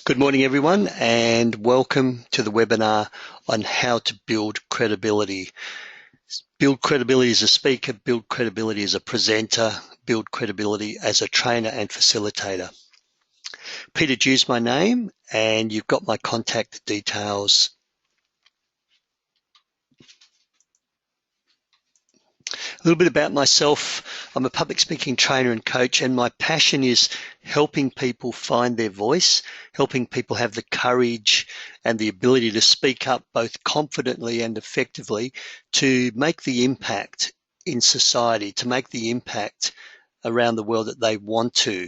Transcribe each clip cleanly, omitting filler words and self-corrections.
Good morning, everyone, and welcome to the webinar on how to build credibility. Build credibility as a speaker, build credibility as a presenter, build credibility as a trainer and facilitator. Peter Dew's my name, and you've got my contact details. A little bit about myself. I'm a public speaking trainer and coach, and my passion is helping people find their voice, helping people have the courage and the ability to speak up both confidently and effectively to make the impact in society, to make the impact around the world that they want to.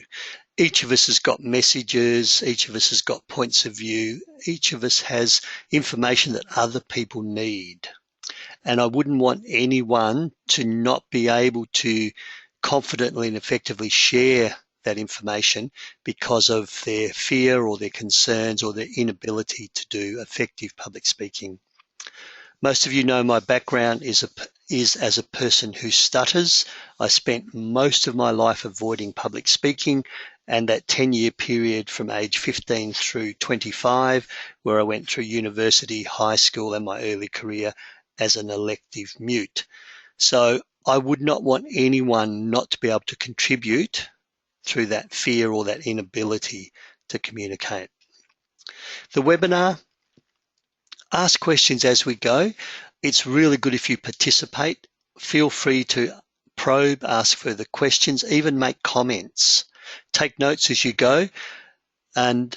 Each of us has got messages, each of us has got points of view, each of us has information that other people need. And I wouldn't want anyone to not be able to confidently and effectively share that information because of their fear or their concerns or their inability to do effective public speaking. Most of you know my background is as a person who stutters. I spent most of my life avoiding public speaking, and that 10-year period from age 15 through 25, where I went through university, high school, and my early career as an elective mute. So I would not want anyone not to be able to contribute through that fear or that inability to communicate. The webinar, ask questions as we go. It's really good if you participate. Feel free to probe, ask further questions, even make comments. Take notes as you go, and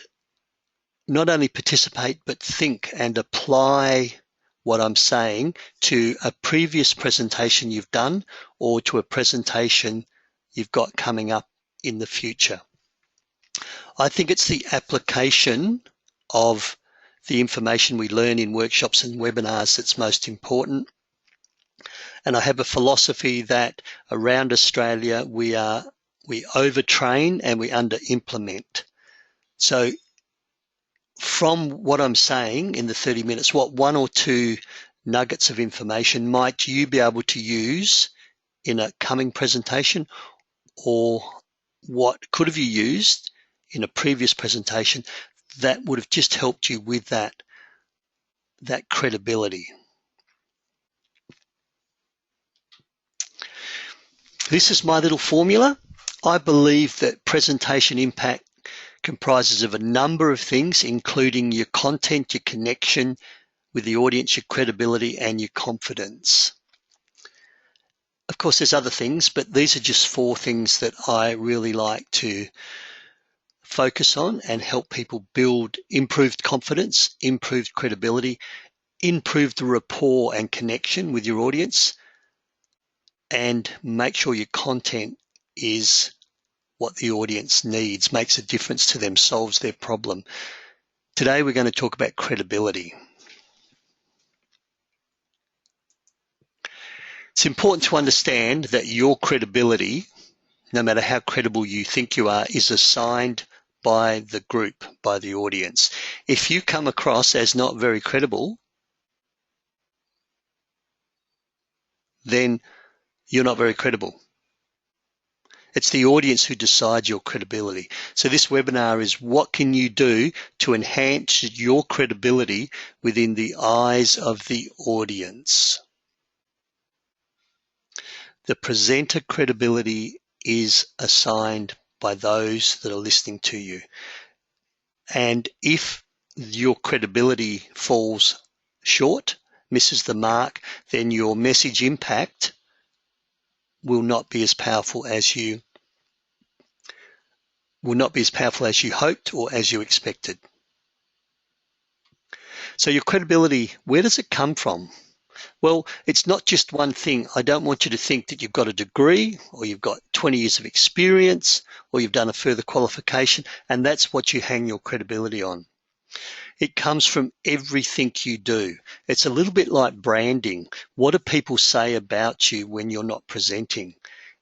not only participate, but think and apply what I'm saying to a previous presentation you've done or to a presentation you've got coming up in the future. I think it's the application of the information we learn in workshops and webinars that's most important. And I have a philosophy that around Australia we overtrain and we under-implement. So from what I'm saying in the 30 minutes, what one or two nuggets of information might you be able to use in a coming presentation, or what could have you used in a previous presentation that would have just helped you with that credibility? This is my little formula. I believe that presentation impact comprises of a number of things, including your content, your connection with the audience, your credibility, and your confidence. Of course, there's other things, but these are just 4 things that I really like to focus on and help people build improved confidence, improved credibility, improved rapport and connection with your audience, and make sure your content is what the audience needs, makes a difference to them, solves their problem. Today we're going to talk about credibility. It's important to understand that your credibility, no matter how credible you think you are, is assigned by the group, by the audience. If you come across as not very credible, then you're not very credible. It's the audience who decides your credibility. So this webinar is what can you do to enhance your credibility within the eyes of the audience. The presenter credibility is assigned by those that are listening to you. And if your credibility falls short, misses the mark, then your message impact will not be as powerful as you hoped or as you expected. So your credibility, where does it come from? Well, it's not just one thing. I don't want you to think that you've got a degree or you've got 20 years of experience or you've done a further qualification and that's what you hang your credibility on. It comes from everything you do. It's a little bit like branding. What do people say about you when you're not presenting?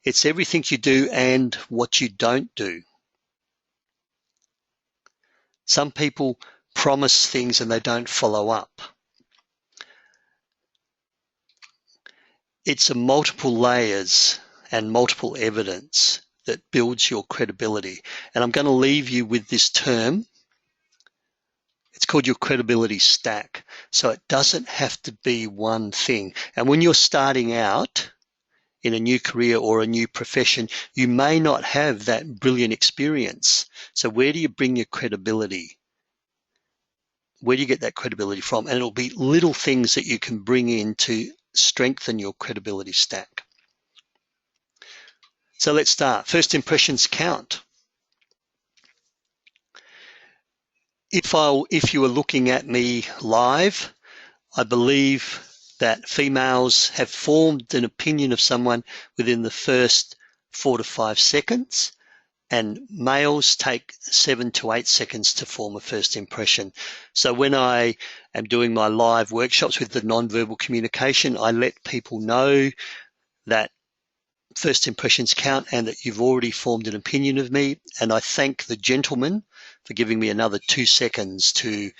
It's everything you do and what you don't do. Some people promise things and they don't follow up. It's a multiple layers and multiple evidence that builds your credibility. And I'm going to leave you with this term, It's called your credibility stack. So it doesn't have to be one thing. And when you're starting out in a new career or a new profession, you may not have that brilliant experience. So where do you bring your credibility? Where do you get that credibility from? And it'll be little things that you can bring in to strengthen your credibility stack. So let's start. First impressions count. If you were looking at me live, I believe that females have formed an opinion of someone within the first 4 to 5 seconds, and males take 7 to 8 seconds to form a first impression. So when I am doing my live workshops with the nonverbal communication, I let people know that first impressions count and that you've already formed an opinion of me. And I thank the gentleman for giving me another 2 seconds to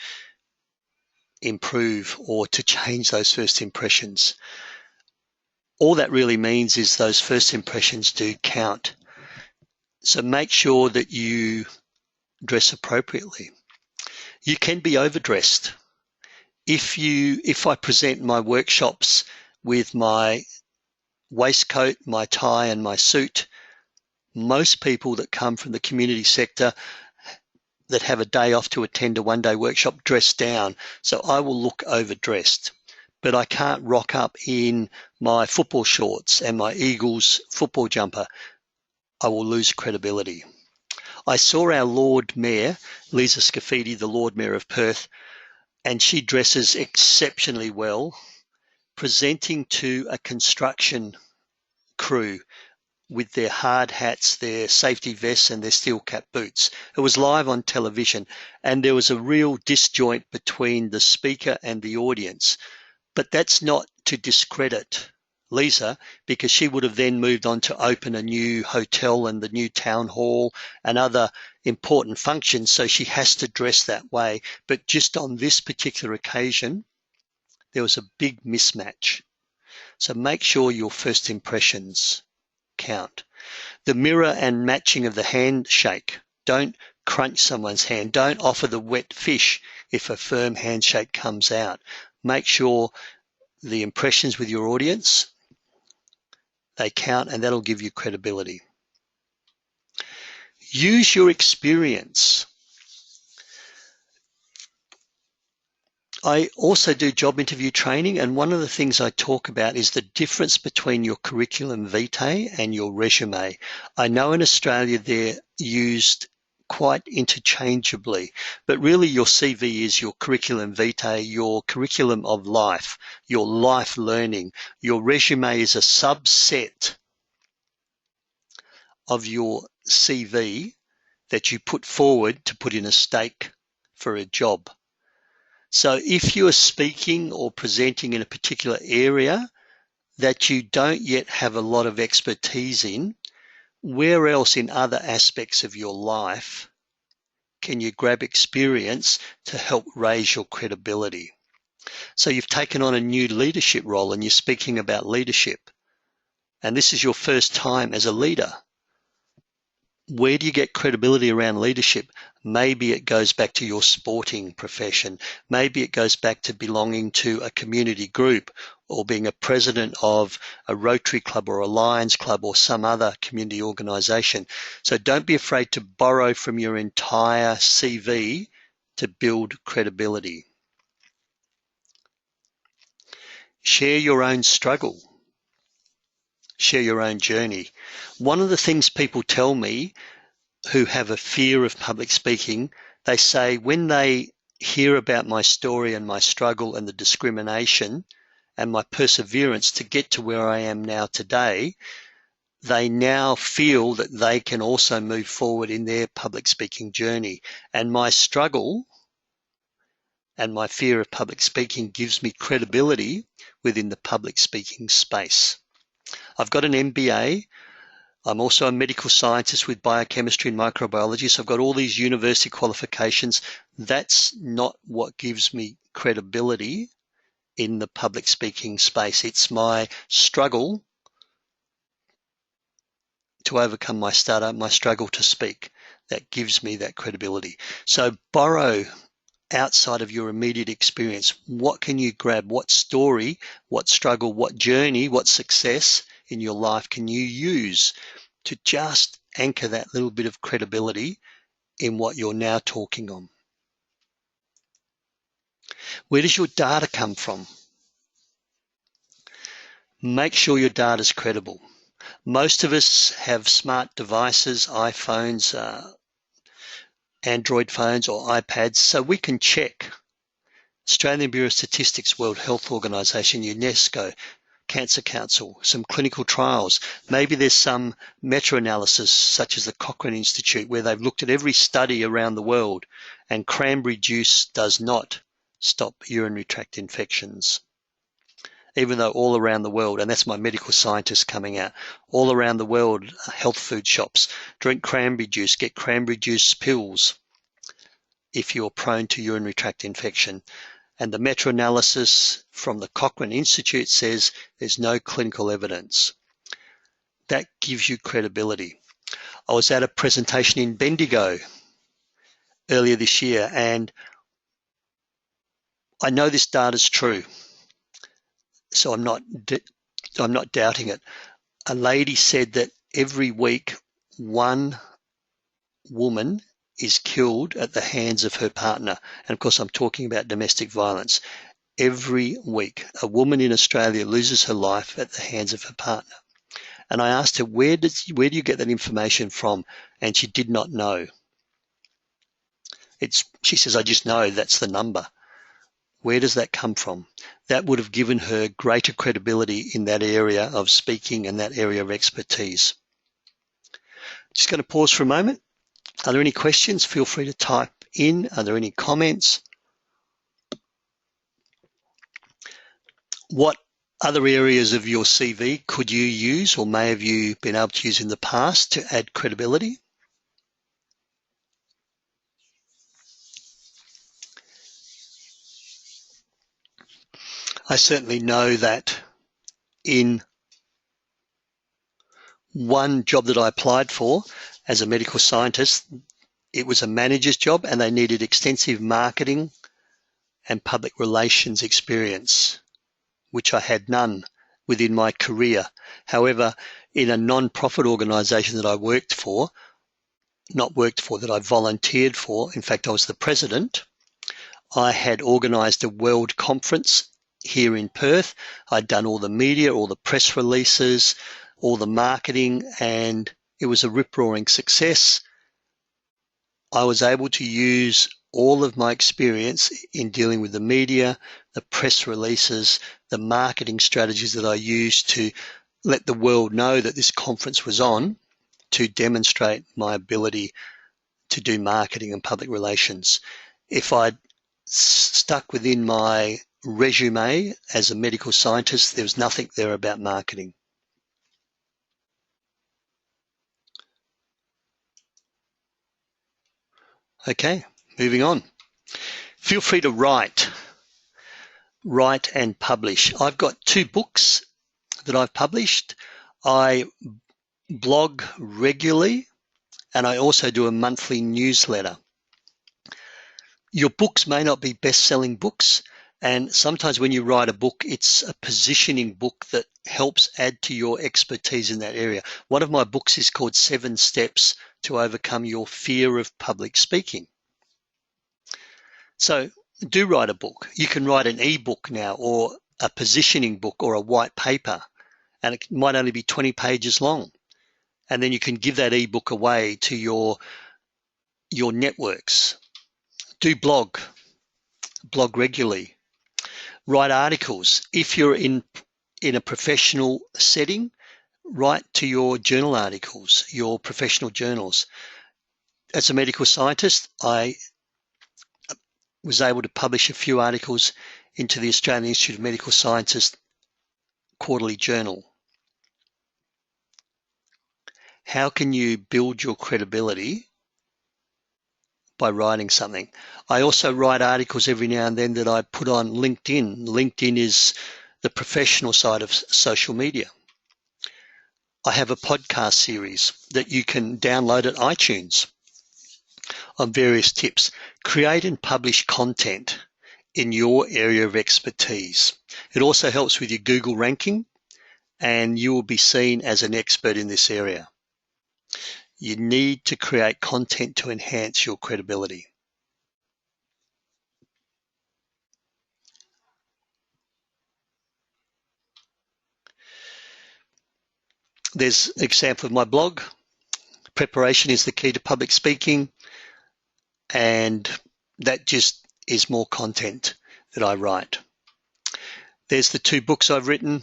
improve or to change those first impressions. All that really means is those first impressions do count. So make sure that you dress appropriately. You can be overdressed. If I present my workshops with my waistcoat, my tie, and my suit, most people that come from the community sector that have a day off to attend a one-day workshop dress down. So I will look overdressed, but I can't rock up in my football shorts and my Eagles football jumper. I will lose credibility. I saw our Lord Mayor, Lisa Scafidi, the Lord Mayor of Perth, and she dresses exceptionally well, presenting to a construction crew with their hard hats, their safety vests, and their steel cap boots. It was live on television, and there was a real disjoint between the speaker and the audience. But that's not to discredit Lisa, because she would have then moved on to open a new hotel and the new town hall and other important functions, so she has to dress that way. But just on this particular occasion, there was a big mismatch. So make sure your first impressions count. The mirror and matching of the handshake. Don't crunch someone's hand. Don't offer the wet fish if a firm handshake comes out. Make sure the impressions with your audience, they count, and that'll give you credibility. Use your experience. I also do job interview training, and one of the things I talk about is the difference between your curriculum vitae and your resume. I know in Australia they're used quite interchangeably, but really your CV is your curriculum vitae, your curriculum of life, your life learning. Your resume is a subset of your CV that you put forward to put in a stake for a job. So if you are speaking or presenting in a particular area that you don't yet have a lot of expertise in, where else in other aspects of your life can you grab experience to help raise your credibility? So you've taken on a new leadership role and you're speaking about leadership, and this is your first time as a leader. Where do you get credibility around leadership? Maybe it goes back to your sporting profession. Maybe it goes back to belonging to a community group or being a president of a Rotary Club or a Lions Club or some other community organisation. So don't be afraid to borrow from your entire CV to build credibility. Share your own struggle. Share your own journey. One of the things people tell me who have a fear of public speaking, they say when they hear about my story and my struggle and the discrimination and my perseverance to get to where I am now today, they now feel that they can also move forward in their public speaking journey. And my struggle and my fear of public speaking gives me credibility within the public speaking space. I've got an MBA. I'm also a medical scientist with biochemistry and microbiology, so I've got all these university qualifications. That's not what gives me credibility in the public speaking space. It's my struggle to overcome my stutter, my struggle to speak, that gives me that credibility. So borrow outside of your immediate experience? What can you grab? What story, what struggle, what journey, what success in your life can you use to just anchor that little bit of credibility in what you're now talking on? Where does your data come from? Make sure your data is credible. Most of us have smart devices, iPhones, Android phones or iPads, so we can check. Australian Bureau of Statistics, World Health Organization, UNESCO, Cancer Council, some clinical trials. Maybe there's some meta-analysis such as the Cochrane Institute where they've looked at every study around the world, and cranberry juice does not stop urinary tract infections. Even though all around the world, and that's my medical scientist coming out, all around the world, health food shops, drink cranberry juice, get cranberry juice pills if you're prone to urinary tract infection. And the meta-analysis from the Cochrane Institute says there's no clinical evidence. That gives you credibility. I was at a presentation in Bendigo earlier this year, and I know this data is true, so I'm not doubting it. A lady said that every week one woman is killed at the hands of her partner. And of course, I'm talking about domestic violence. Every week, a woman in Australia loses her life at the hands of her partner. And I asked her, where do you get that information from? And she did not know. She says, I just know that's the number. Where does that come from? That would have given her greater credibility in that area of speaking and that area of expertise. Just going to pause for a moment. Are there any questions? Feel free to type in. Are there any comments? What other areas of your CV could you use or may have you been able to use in the past to add credibility? I certainly know that in one job that I applied for as a medical scientist, it was a manager's job and they needed extensive marketing and public relations experience, which I had none within my career. However, in a non-profit organisation that I that I volunteered for, in fact, I was the president, I had organised a world conference here in Perth. I'd done all the media, all the press releases, all the marketing, and it was a rip-roaring success. I was able to use all of my experience in dealing with the media, the press releases, the marketing strategies that I used to let the world know that this conference was on, to demonstrate my ability to do marketing and public relations. If I'd stuck within my resume as a medical scientist, there was nothing there about marketing. Okay, moving on. Feel free to write and publish. I've got 2 books that I've published. I blog regularly and I also do a monthly newsletter. Your books may not be best-selling books, and sometimes when you write a book, it's a positioning book that helps add to your expertise in that area. One of my books is called 7 Steps to Overcome Your Fear of Public Speaking. So do write a book. You can write an ebook now or a positioning book or a white paper, and it might only be 20 pages long. And then you can give that ebook away to your networks. Do blog regularly. Write articles. If you're in a professional setting, write to your journal articles, your professional journals. As a medical scientist, I was able to publish a few articles into the Australian Institute of Medical Sciences quarterly journal. How can you build your credibility? By writing something. I also write articles every now and then that I put on LinkedIn. LinkedIn is the professional side of social media. I have a podcast series that you can download at iTunes. on various tips. Create and publish content in your area of expertise. It also helps with your Google ranking, and you will be seen as an expert in this area. You need to create content to enhance your credibility. There's an example of my blog. Preparation is the key to public speaking, and that just is more content that I write. There's the 2 books I've written,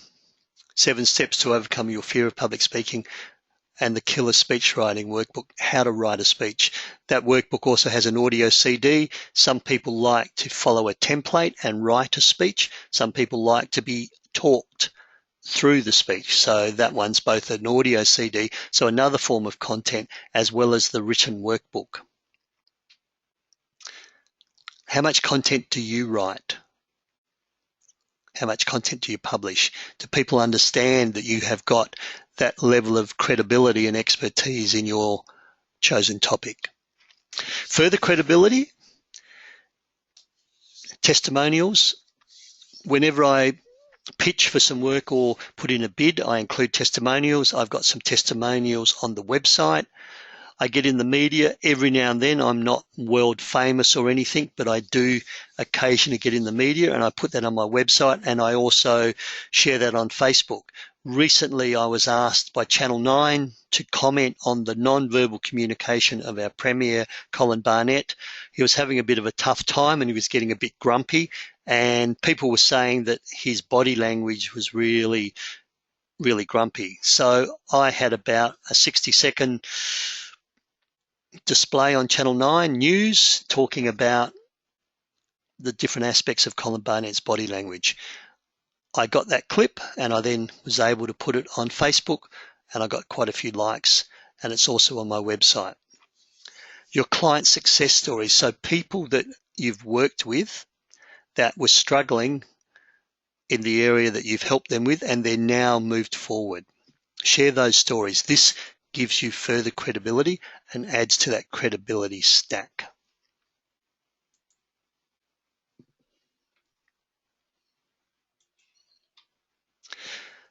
7 Steps to Overcome Your Fear of Public Speaking, and the Killer Speech Writing Workbook, How to Write a Speech. That workbook also has an audio CD. Some people like to follow a template and write a speech. Some people like to be talked through the speech. So that one's both an audio CD, so another form of content, as well as the written workbook. How much content do you write? How much content do you publish? Do people understand that you have got that level of credibility and expertise in your chosen topic? Further credibility, testimonials. Whenever I pitch for some work or put in a bid, I include testimonials. I've got some testimonials on the website. I get in the media every now and then. I'm not world famous or anything, but I do occasionally get in the media, and I put that on my website, and I also share that on Facebook. Recently, I was asked by Channel 9 to comment on the non-verbal communication of our Premier, Colin Barnett. He was having a bit of a tough time and he was getting a bit grumpy, and people were saying that his body language was really grumpy. So I had about a 60-second display on Channel 9 News talking about the different aspects of Colin Barnett's body language. I got that clip and I then was able to put it on Facebook, and I got quite a few likes, and it's also on my website. Your client success stories, so people that you've worked with that were struggling in the area that you've helped them with and they're now moved forward. Share those stories. This gives you further credibility and adds to that credibility stack.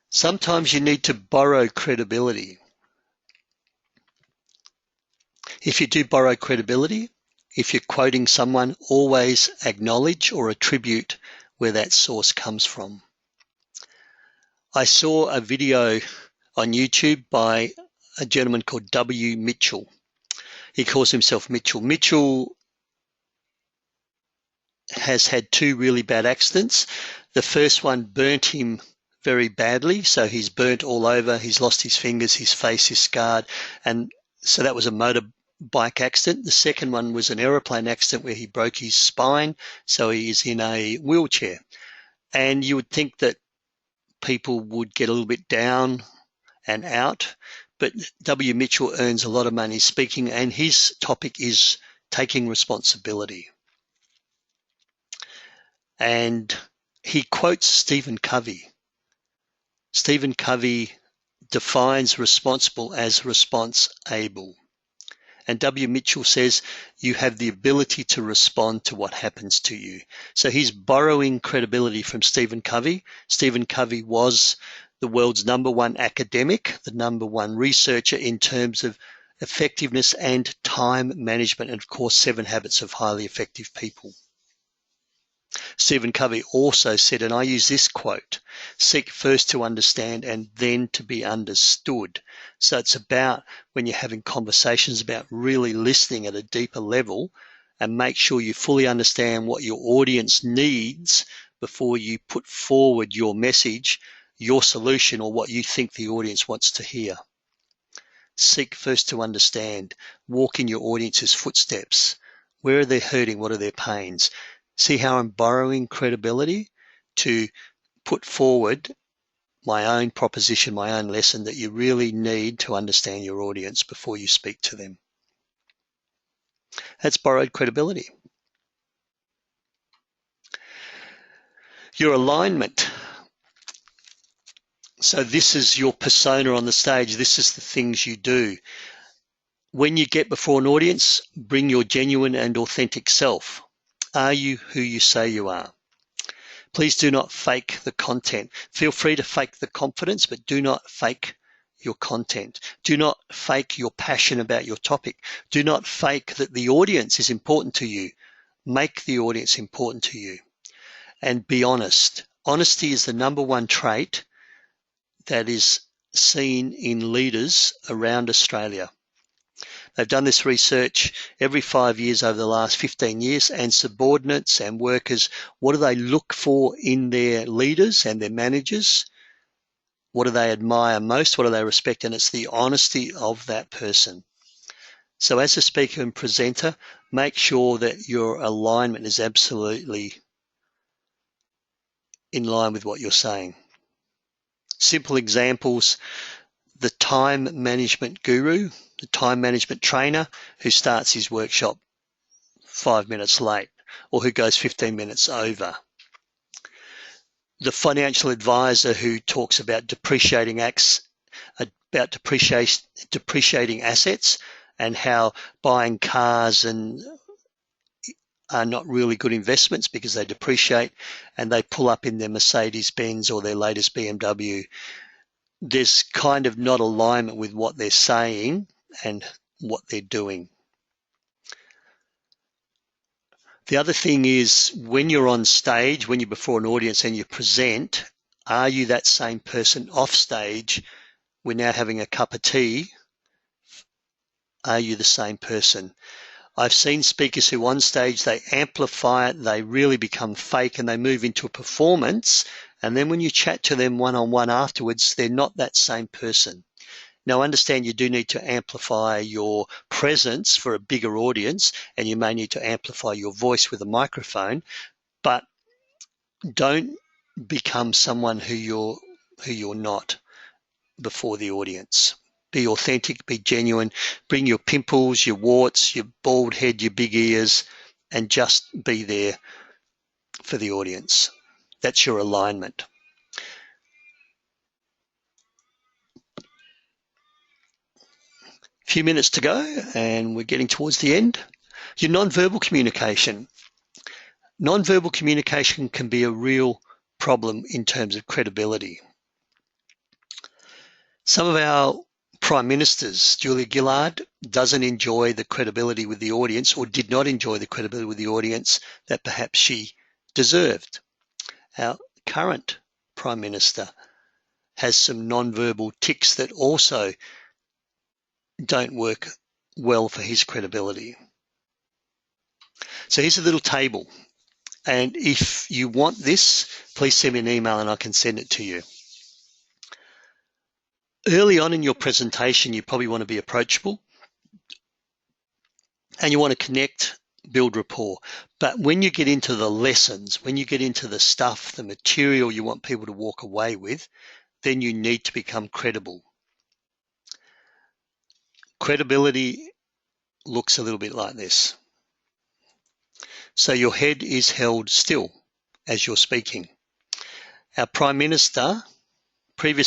Sometimes you need to borrow credibility. If you do borrow credibility, if you're quoting someone, always acknowledge or attribute where that source comes from. I saw a video on YouTube by a gentleman called W. Mitchell. He calls himself Mitchell. Mitchell has had 2 really bad accidents. The first one burnt him very badly, so he's burnt all over, he's lost his fingers, his face is scarred, and so that was a motorbike accident. The second one was an aeroplane accident where he broke his spine, so he is in a wheelchair. And you would think that people would get a little bit down and out, but W. Mitchell earns a lot of money speaking, and his topic is taking responsibility. And he quotes Stephen Covey. Stephen Covey defines responsible as response-able. And W. Mitchell says you have the ability to respond to what happens to you. So he's borrowing credibility from Stephen Covey. Stephen Covey was the world's #1 academic, the #1 researcher in terms of effectiveness and time management, and of course, 7 Habits of Highly Effective People. Stephen Covey also said, and I use this quote, seek first to understand and then to be understood. So it's about when you're having conversations about really listening at a deeper level, and make sure you fully understand what your audience needs before you put forward your message, your solution, or what you think the audience wants to hear. Seek first to understand. Walk in your audience's footsteps. Where are they hurting? What are their pains? See how I'm borrowing credibility to put forward my own proposition, my own lesson that you really need to understand your audience before you speak to them. That's borrowed credibility. Your alignment. So this is your persona on the stage. This is the things you do. When you get before an audience, bring your genuine and authentic self. Are you who you say you are? Please do not fake the content. Feel free to fake the confidence, but do not fake your content. Do not fake your passion about your topic. Do not fake that the audience is important to you. Make the audience important to you. And be honest. Honesty is the number one trait that is seen in leaders around Australia. They've done this research every 5 years over the last 15 years, and subordinates and workers, what do they look for in their leaders and their managers? What do they admire most? What do they respect? And it's the honesty of that person. So as a speaker and presenter, make sure that your alignment is absolutely in line with what you're saying. Simple examples: the time management guru, the time management trainer who starts his workshop 5 minutes late or who goes 15 minutes over. The financial advisor who talks about depreciating assets and how buying cars are not really good investments because they depreciate, and they pull up in their Mercedes-Benz or their latest BMW. There's kind of not alignment with what they're saying and what they're doing. The other thing is, when you're on stage, when you're before an audience and you present, are you that same person off stage? We're now having a cup of tea. Are you the same person? I've seen speakers who on stage, they amplify it, they really become fake, and they move into a performance. And then when you chat to them one-on-one afterwards, they're not that same person. Now, understand you do need to amplify your presence for a bigger audience, and you may need to amplify your voice with a microphone, but don't become someone who you're not before the audience. Be authentic, be genuine, bring your pimples, your warts, your bald head, your big ears, and just be there for the audience. That's your alignment. A few minutes to go, and we're getting towards the end. Your non-verbal communication. Non-verbal communication can be a real problem in terms of credibility. Some of our Prime Ministers, Julia Gillard, doesn't enjoy the credibility with the audience, or did not enjoy the credibility with the audience that perhaps she deserved. Our current Prime Minister has some non-verbal tics that also don't work well for his credibility. So here's a little table. And if you want this, please send me an email and I can send it to you. Early on in your presentation, you probably want to be approachable and you want to connect, build rapport. But when you get into the lessons, when you get into the stuff, the material you want people to walk away with, then you need to become credible. Credibility looks a little bit like this. So your head is held still as you're speaking. Our previous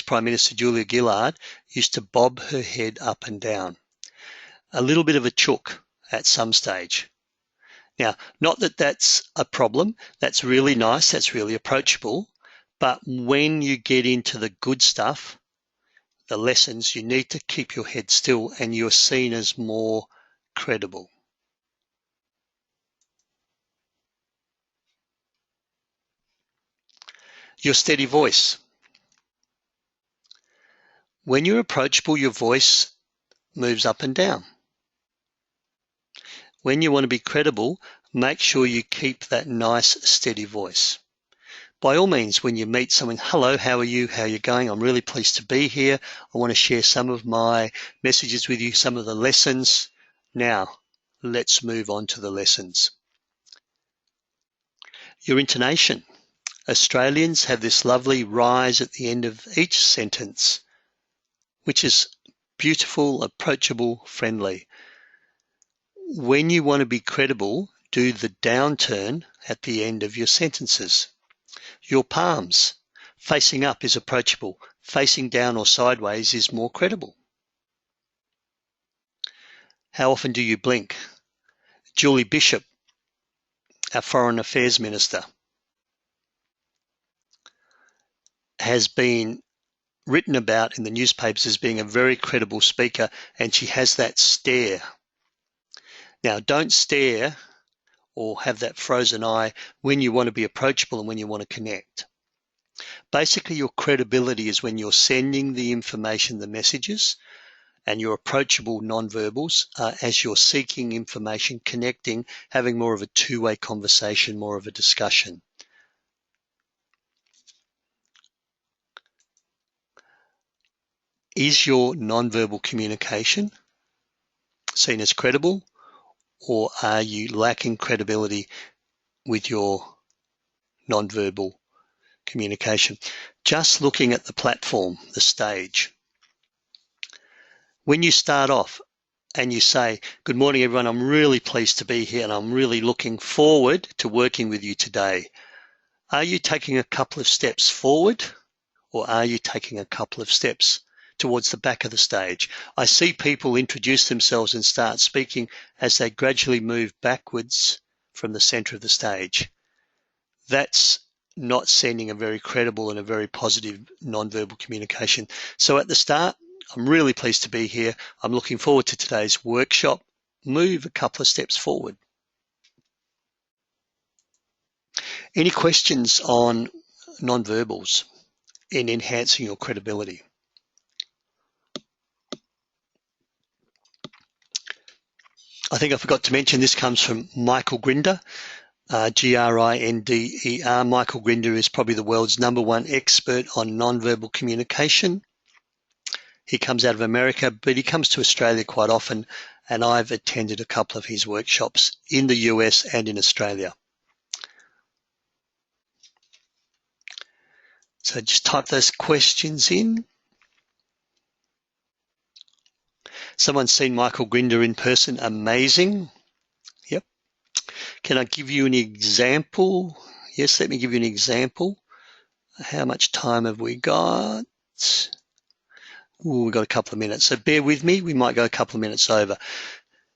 Prime Minister Julia Gillard, used to bob her head up and down. A little bit of a chook at some stage. Now, not that that's a problem. That's really nice. That's really approachable. But when you get into the good stuff, the lessons, you need to keep your head still and you're seen as more credible. Your steady voice. When you're approachable, your voice moves up and down. When you want to be credible, make sure you keep that nice, steady voice. By all means, when you meet someone, hello, how are you? How are you going? I'm really pleased to be here. I want to share some of my messages with you, some of the lessons. Now, let's move on to the lessons. Your intonation. Australians have this lovely rise at the end of each sentence, which is beautiful, approachable, friendly. When you want to be credible, do the downturn at the end of your sentences. Your palms. Facing up is approachable. Facing down or sideways is more credible. How often do you blink? Julie Bishop, our Foreign Affairs Minister, has been written about in the newspapers as being a very credible speaker, and she has that stare. Now, don't stare or have that frozen eye when you want to be approachable and when you want to connect. Basically, your credibility is when you're sending the information, the messages, and your approachable nonverbals as you're seeking information, connecting, having more of a two-way conversation, more of a discussion. Is your nonverbal communication seen as credible, or are you lacking credibility with your nonverbal communication? Just looking at the platform, the stage. When you start off and you say, "Good morning, everyone. I'm really pleased to be here and I'm really looking forward to working with you today." Are you taking a couple of steps forward, or are you taking a couple of steps towards the back of the stage? I see people introduce themselves and start speaking as they gradually move backwards from the center of the stage. That's not sending a very credible and a very positive nonverbal communication. So at the start, I'm really pleased to be here. I'm looking forward to today's workshop. Move a couple of steps forward. Any questions on nonverbals in enhancing your credibility? I think I forgot to mention this comes from Michael Grinder, Grinder. Michael Grinder is probably the world's #1 expert on nonverbal communication. He comes out of America, but he comes to Australia quite often, and I've attended a couple of his workshops in the US and in Australia. So just type those questions in. Someone's seen Michael Grinder in person. Amazing. Yep. Can I give you an example? Yes, let me give you an example. How much time have we got? Ooh, we've got a couple of minutes, so bear with me. We might go a couple of minutes over.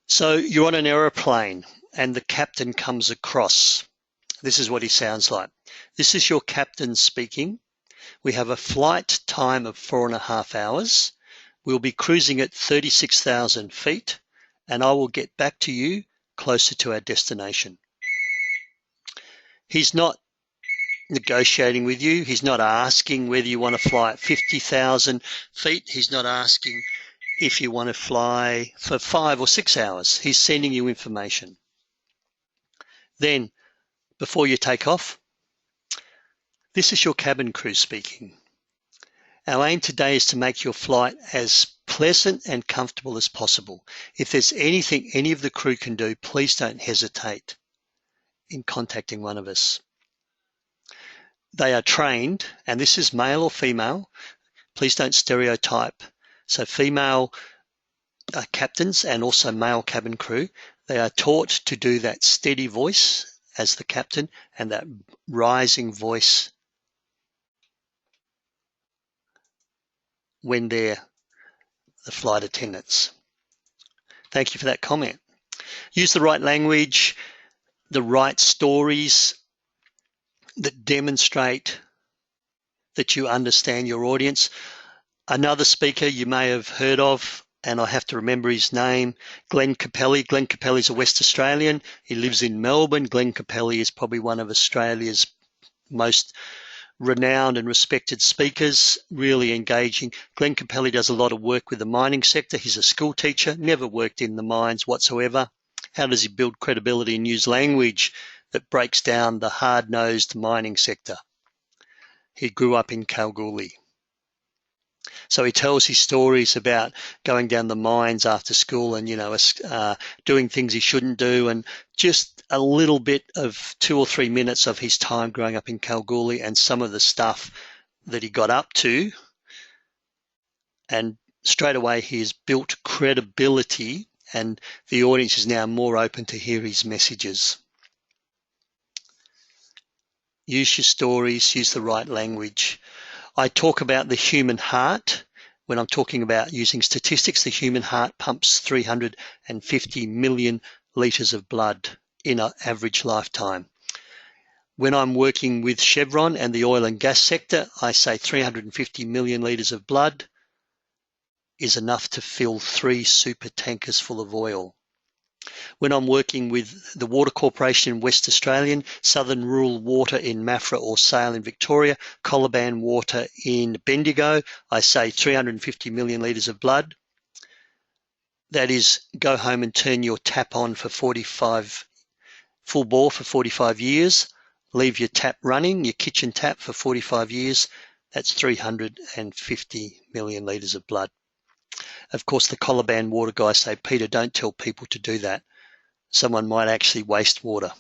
So you're on an aeroplane and the captain comes across. This is what he sounds like. This is your captain speaking. We have a flight time of 4.5 hours. We'll be cruising at 36,000 feet, and I will get back to you closer to our destination. He's not negotiating with you. He's not asking whether you want to fly at 50,000 feet. He's not asking if you want to fly for 5 or 6 hours. He's sending you information. Then, before you take off, this is your cabin crew speaking. Our aim today is to make your flight as pleasant and comfortable as possible. If there's anything any of the crew can do, please don't hesitate in contacting one of us. They are trained, and this is male or female. Please don't stereotype. So female captains and also male cabin crew, they are taught to do that steady voice as the captain and that rising voice when they're the flight attendants. Thank you for that comment. Use the right language, the right stories that demonstrate that you understand your audience. Another speaker you may have heard of, and I have to remember his name, Glenn Capelli. Glenn Capelli is a West Australian. He lives in Melbourne. Glenn Capelli is probably one of Australia's most renowned and respected speakers, really engaging. Glenn Capelli does a lot of work with the mining sector. He's a school teacher, never worked in the mines whatsoever. How does he build credibility and use language that breaks down the hard-nosed mining sector? He grew up in Kalgoorlie. So he tells his stories about going down the mines after school and, doing things he shouldn't do, and just a little bit of 2 or 3 minutes of his time growing up in Kalgoorlie and some of the stuff that he got up to. And straight away he has built credibility, and the audience is now more open to hear his messages. Use your stories, use the right language. I talk about the human heart When I'm talking about using statistics, the human heart pumps 350 million litres of blood in an average lifetime. When I'm working with Chevron and the oil and gas sector, I say 350 million litres of blood is enough to fill 3 super tankers full of oil. When I'm working with the Water Corporation in West Australian, Southern Rural Water in Maffra or Sale in Victoria, Colaban Water in Bendigo, I say 350 million litres of blood. That is, go home and turn your tap on for 45, full bore for 45 years. Leave your tap running, your kitchen tap, for 45 years. That's 350 million litres of blood. Of course, the Colaban water guys say, Peter, don't tell people to do that. Someone might actually waste water.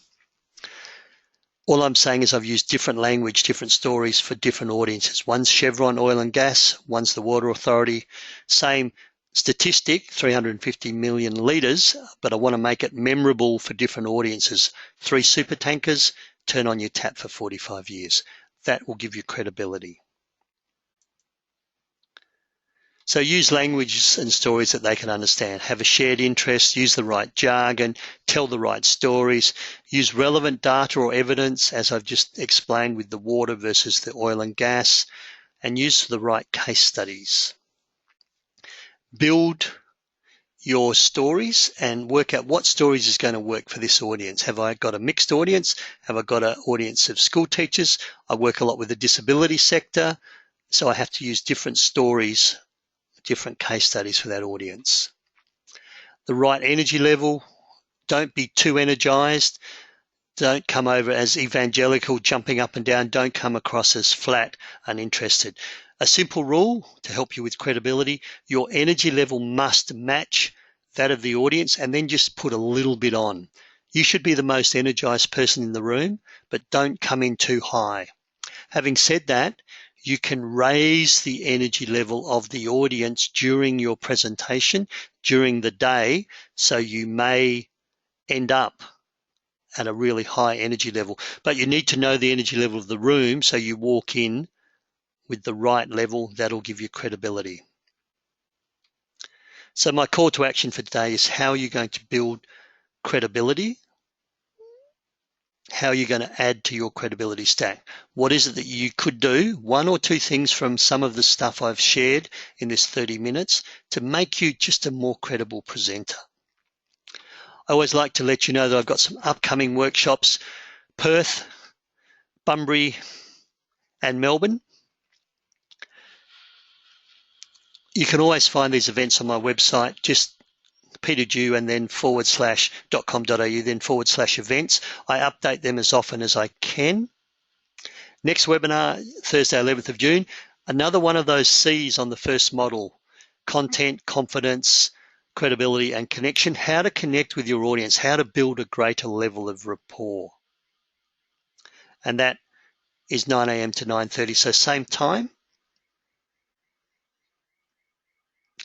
All I'm saying is I've used different language, different stories for different audiences. One's Chevron oil and gas, one's the Water Authority. Same statistic, 350 million litres, but I want to make it memorable for different audiences. 3 super tankers, turn on your tap for 45 years. That will give you credibility. So use languages and stories that they can understand. Have a shared interest, use the right jargon, tell the right stories, use relevant data or evidence, as I've just explained with the water versus the oil and gas, and use the right case studies. Build your stories and work out what stories is going to work for this audience. Have I got a mixed audience? Have I got an audience of school teachers? I work a lot with the disability sector, so I have to use different stories, different case studies for that audience. The right energy level. Don't be too energized. Don't come over as evangelical, jumping up and down. Don't come across as flat, uninterested. A simple rule to help you with credibility: your energy level must match that of the audience, and then just put a little bit on. You should be the most energized person in the room, but don't come in too high. Having said that, you can raise the energy level of the audience during your presentation, during the day, so you may end up at a really high energy level. But you need to know the energy level of the room, so you walk in with the right level. That'll give you credibility. So my call to action for today is, how are you going to build credibility? How are you going to add to your credibility stack? What is it that you could do? 1 or 2 things from some of the stuff I've shared in this 30 minutes to make you just a more credible presenter. I always like to let you know that I've got some upcoming workshops: Perth, Bunbury, and Melbourne. You can always find these events on my website, just Peter Dew and then /.com.au, then /events. I update them as often as I can. Next webinar, Thursday, 11th of June, another one of those C's on the first model: content, confidence, credibility, and connection. How to connect with your audience, how to build a greater level of rapport. And that is 9 a.m. to 9:30, so same time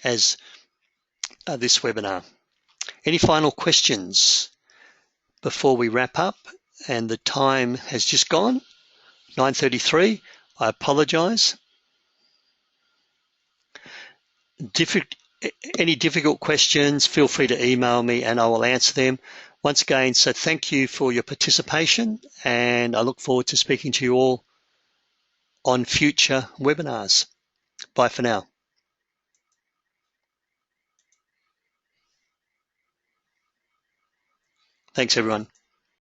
as this webinar. Any final questions before we wrap up? And the time has just gone, 9:33. I apologize. Any difficult questions, feel free to email me and I will answer them. Once again, so thank you for your participation, and I look forward to speaking to you all on future webinars. Bye for now. Thanks, everyone.